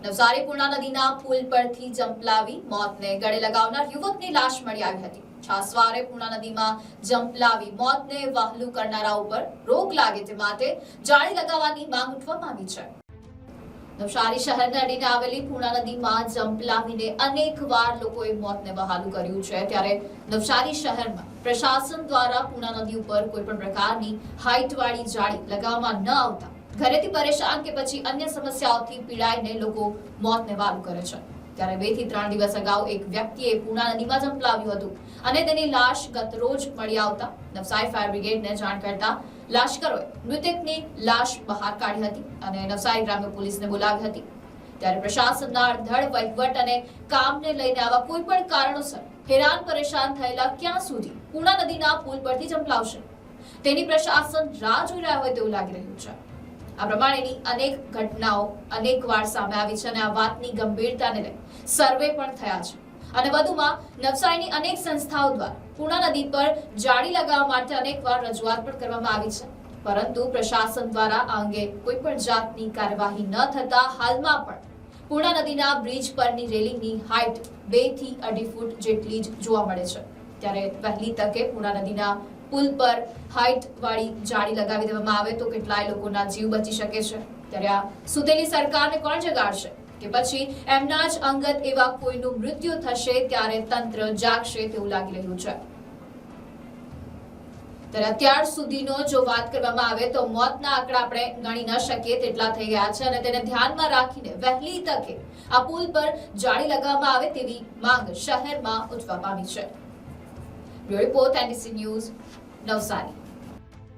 નવસારી પૂર્ણા નદીના પુલ પરથી જંપલાવી મોતને ગળે લગાવનાર યુવકની લાશ મળી આવી હતી। છાસવારે પૂર્ણા નદીમાં જંપલાવી મોતને વહાલું કરનારા ઉપર રોક લાગે તે માટે જાળી લગાવવાની માંગ ઉઠવામાં આવી છે। નવસારી શહેરને અડીને આવેલી પૂર્ણા નદીમાં જંપલાવીને અનેકવાર લોકોએ મોતને વહાલું કર્યું છે, ત્યારે નવસારી શહેરમાં પ્રશાસન દ્વારા પૂર્ણા નદી ઉપર કોઈ પણ પ્રકારની હાઈટવાળી જાળી લગાવવામાં ન આવતા ઘરેથી પરેશાન કે પછી અન્ય સમસ્યાઓથી પીડાઈને લોકો મોતને વહાલું કરે છે। ત્યારે 2 થી 3 દિવસ અગાઉ એક વ્યક્તિએ પૂર્ણા નદીમાં જંપલાવ્યું હતું અને તેની લાશ ગત રોજ મળી આવતા નવસારી ફાયર બ્રિગેડને જાણ કરતા લાશ્કરોએ મૃતકની લાશ બહાર કાઢી હતી અને નવસારી ગ્રામ્ય પોલીસને બોલાવી હતી। ત્યારે પ્રશાસનના અડધડ વહીવટ અને કામને લઈને આવા કોઈ પણ કારણોસર હેરાન પરેશાન થયેલા ક્યાં સુધી પૂર્ણા નદીના પુલ પરથી જંપલાવશે તેની પ્રશાસન રાહ જોઈ રહ્યા હોય તેવું લાગી રહ્યું છે। આ પ્રમાણેની અનેક ઘટનાઓ અનેકવાર સામે આવી છે અને આ વાતની ગંભીરતાને લઈ સર્વે પણ થયા છે અને વધુમાં નવસારીની અનેક સંસ્થાઓ દ્વારા પૂર્ણા નદી પર જાળી લગાવવા માટે અનેકવાર રજૂઆત પણ કરવામાં આવી છે, પરંતુ પ્રશાસન દ્વારા આ અંગે કોઈ પણ જાતની કાર્યવાહી ન થતા હાલમાં પણ પૂર્ણા નદીના બ્રિજ પરની રેલિંગની હાઈટ 2 થી 2.5 ફૂટ જેટલી જ જોવા મળે છે। ત્યારે વહેલી તકે પૂર્ણા નદીના પુલ પર હાઈટ વાળી જાળી લગાવી દેવામાં આવે તો કેટલાય લોકોના જીવ બચી શકે છે। ત્યારે આ સુતેલી સરકારને કોણ જગાડશે કે પછી એમના જ અંગત એવા કોઈનું મૃત્યુ થશે ત્યારે તંત્ર જાગશે તેવું લાગી રહ્યું છે। ત્યારે અત્યાર સુધીનો જો વાત કરવામાં આવે તો મોતના આંકડા આપણે ગણી ન શકીએ તેટલા થઈ ગયા છે અને તેને ધ્યાનમાં રાખીને વહેલી તકે આ પુલ પર જાળી લગાવવામાં આવે તેવી માંગ શહેરમાં ઉઠવા પામી છે। Bureau report NDC news Navsari.